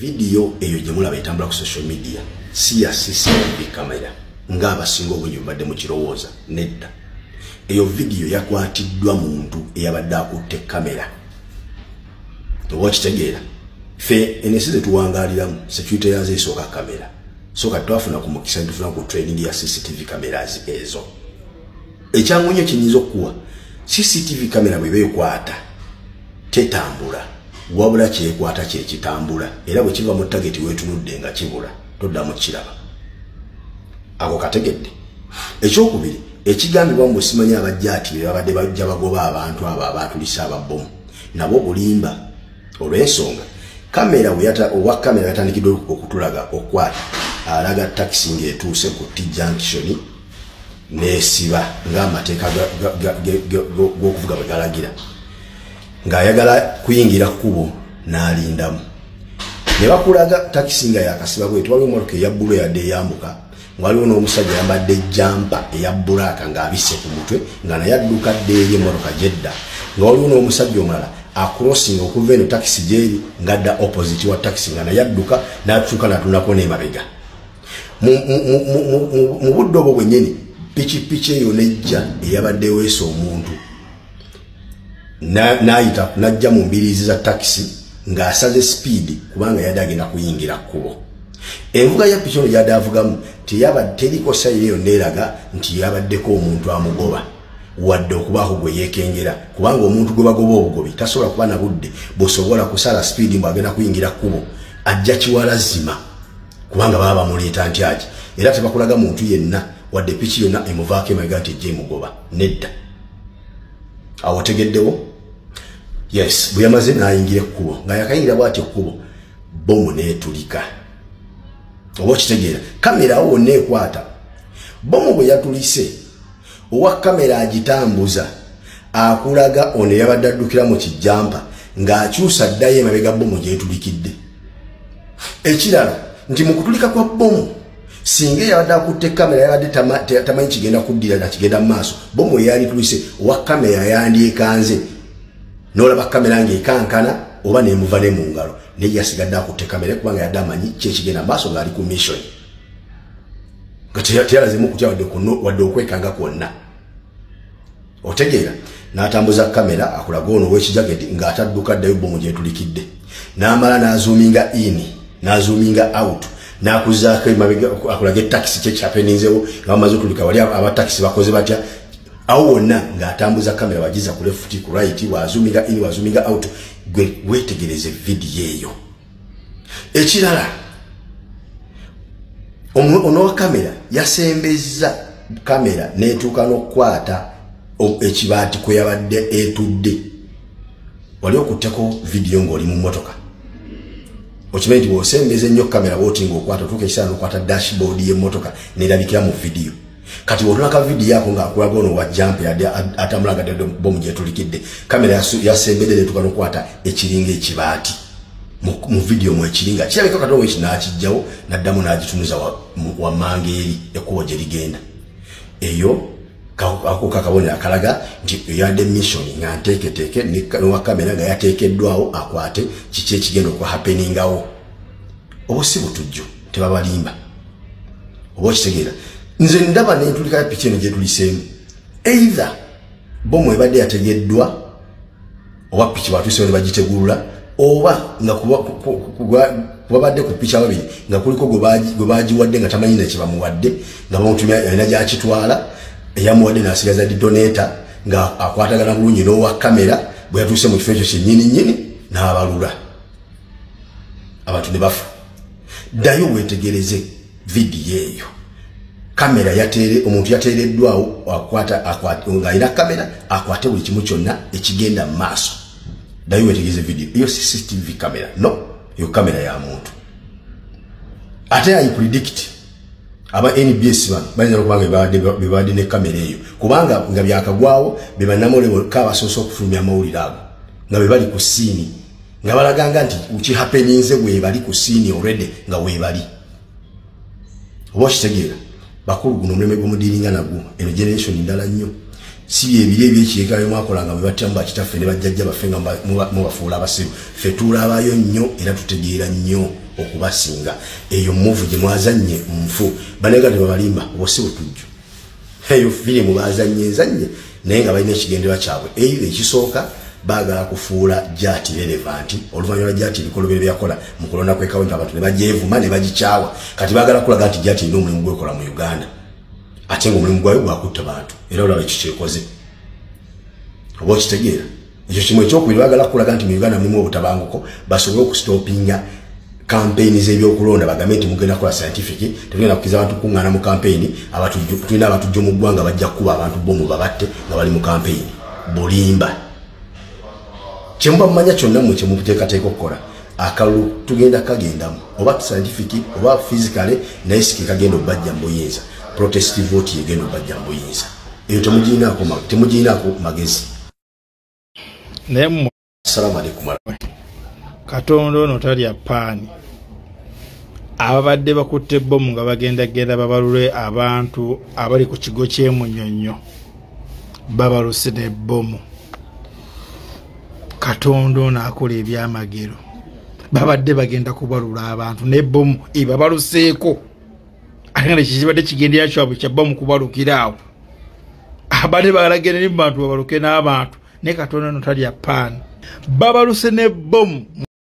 video eyo gye mulaba etambula ku social media si ya CCTV camera ng'abasinga obungi badde mu kirowooza nedda. Eyo video yakwatiddwa muntu eyabadde akutte kamera. Tewakitegeera fe ensi ze tuwangaaliramu security yazo esooka kamera soka twafuna ku mukisa tufuna ku training ya CCTV cameras ezo. Ekyangunye kinyinza okuwa CCTV camera bwe beekwata tetambula wabula kyekwata kye kitambula era bwe kiva mu target wetunudde nga kibula toddamu kiraba. Ako kategedde. Ekyokubiri ekigambibwa mu simanya abajjaati babadde bajja bagoba abantu abo abatulisa ababbomu nabo bulimba olw'ensonga kamera owa kamera yatandikidde okutulaga okwata alaga taxi ng'etuuse ku T junction n'esiba ng'amateeka g'okuvuga bwe galagira ng'ayagala kuyingira kkubo n'alindamu ne bakulaga taxi nga yakasiba bwetu waliwo emmotoka eya bbulu yadde eyambuka waliwo n'omusajja yambadde jampa eya bbulaaka ng'abisse ku mutwe nga naye adduka dde eri emmotoka gyedda nga waliwo n'omusajja omulala acrossing okuva eno taxi gyeri ngadda opposite wa taxi nga naye adduka n'atuuka n'atunako n'emabega. Mu budde obwo bwennyini pikipiki eyo nejja eyabadde weesa omuntu n'ayita n'ajja mu mbiriizi za taxi ng'asaze speed kubanga yadde agenda kuyingira kkubo. Envuga ya piki ono gyadde avugamu teriko sayiri eyo neeraga nti yabaddeko omuntu amugoba wadde okubaako gwe yeekengera kubanga omuntu gwe bagoba obugobi tasobola kuba na budde bw'osobola kusala speed mbu agenda kuyingira kkubo ajja kiwalazima kubanga baba bamuleeta nti ati era tebakulaga muntu yenna wadde piki yonna emuvaako emabega nti ejja emugoba nedda. Awo otegeddewo yes bwe yamaze n'ayingira ekkubo nga yakayingira bw'atyo ekkubo bomu n'etulika. Oba okitegeera kamera awo wonna ekwata bomu bwe yatulise owa kamera agitambuza akulaga ono yabadde addukira mu kijampa ng'akyusa ddayo emabega bomu gyetulikidde. Ekirala nti mu kutulika kwa bomu singa yabadde akutte kamera yabadde tamanyi kigenda kuddira na kigenda mu maaso bomu eyali tulise owa kamera yandyekanze n'olaba kamera ng'ekankana oba nemuva ne mu ngalo naye yasigadde akutte kamera kubanga yadde amanyi kyekigenda maaso ng'ali ku mission nga teyalazimu kutya wadde okwekanga kwonna. Otegeera n'atambuza kamera akulaga ono ow'ekijageti ng'atadduka ddayo bomu gyetulikidde n'amala n'azoominga in n'azoominga out n'akuzaako emabega akulaga etaxi kyekyapeninzewo nga bamaze otulika wali abatakisi bakoze batya awo wonna ng'atambuza kamera wagiza ku left ku right wazoominga in wazoominga out gwe wetegereze vidiyo eyo. Ekirala ono wa kamera yasembeza kamera n'etuuka n'okukwata ekibaati kwe yabadde etudde. Wali okutteko vidiyo ng'oli mu mmotoka okimanyi nti bw'osembeza ennyo kamera bw'oti ng'okwata otuuka ekiseera n'okwata dashboard y'emmotoka n'erabikira mu vidiyo. Kati bw'otunaka vidiyo ako ng'akulaga ono wa jampa yadde atambulaga ddadde bomu gyetulikidde kamera yasembedde n'etuuka n'okwata ekiringa ekibaati mu vidiyo mu ekiringa kirabika katono eki n'akijjawo n'addamu n'agitunuza wammanga eri ekkubo gye ligenda. Eyo ako kakabonero akalaga nti yadde mission nga nteeketeeke n'owa kamera nga yateekeddwawo akwate kiki ekigenda okuhappeningawo. Obwo si butujju tebabalimba. Oba okitegeera nze ndaba n'entulika piki eno gyetuliseemu either bomu ebadde yategeddwa oba piki batuusewo ne bagitegulula oba nga kubabadde ku piki ababiri nga kuliko gwe bagiwadde nga tamanyi na kyebamuwadde nga bamutumya alina gyakitwala eyamuwadde n'asigaza didoneta nga akwatagana bulungi n'owa kamera bwe yatuuse mu kifo ekyo kyennyini n'abalula abantu ne bafa. Ddayo wetegereze vidiyo eyo kamera omuntu yateereddwawo ng'alina kamera akwate buli kimu kyonna ekigenda mu maaso. Ddayo wetegereze vidiyo eyo CCTV kamera no eyo kamera ya muntu ate ayipredict aba NBS bano bayinza okubanga bebadde ne kamera eyo kubanga nga byakagwawo be bannamawulire kabasoose okufulumya amawulire ago nga be bali ku siini nga balaganga nti kihappeninze weebali ku siini already nga weebali. Oba okitegeera bakulu guno omulembe gw'omudiiringa nagwo eno generation ndala nnyo si ebire ebyekiyeka byomakolanga bwe batamba kitaffe ne bajjajja baffe nga mubafuula abasiru ffe tulaabayo nnyo era tutegeera nnyo okubasinga eyo muvu gye mwazannye nfu banega tebabalimba obosi bwetujju eyo firimu bazannye enzannye naye nga balina ekigenderwa kyabwe eyo ekisooka baagala kufuula jati relevant oluvannyuma jati ebikolobero byakola mu kulonda kw'ekawunti abantu ne bagyevuma ne bagikyawa kati baagala kulaga nti jati erina omulimu gwekola mu Uganda ate ng'omulimu gwayo gwakutta bantu era olaba ekikyekoze oba okitegeera ekyo kimu ekyokubiri baagala kulaga nti mu Uganda mulimu obutabanguko basobole okusitopinga campaigns ebyokulonda bagambe nti mugenda kola scientific tugenda kukiza abantu kuŋŋaana mu campaign tulina abatujja mu ggwanga bajja kuba abantu bomu babatte nga bali mu campaign bulimba kyemba mumanya kyonna mu kye muteekateeka okukola akalulu tugenda kagendamu oba scientific oba physically naye siki kagenda obbajja mu buyinza protest vote yegenda obbajja mu buyinza eyo temugiinaako magezi naye assalamu alaikum Katonda ono talya paani ababadde bakutte bbomu nga bagendagenda babalule abantu abali ku kigo ky'Emunyonyo babaluse n'ebbomu Katonda ono akola ebyamagero babadde bagenda kubalula abantu n'ebbomu ebabaluseeko ate nga tekibadde kigendera kyabwe kya bbomu kubalukira awo abadde balagenda ne bantu babaluke n'abantu ne Katonda ono talya paani babaluse n'ebbomu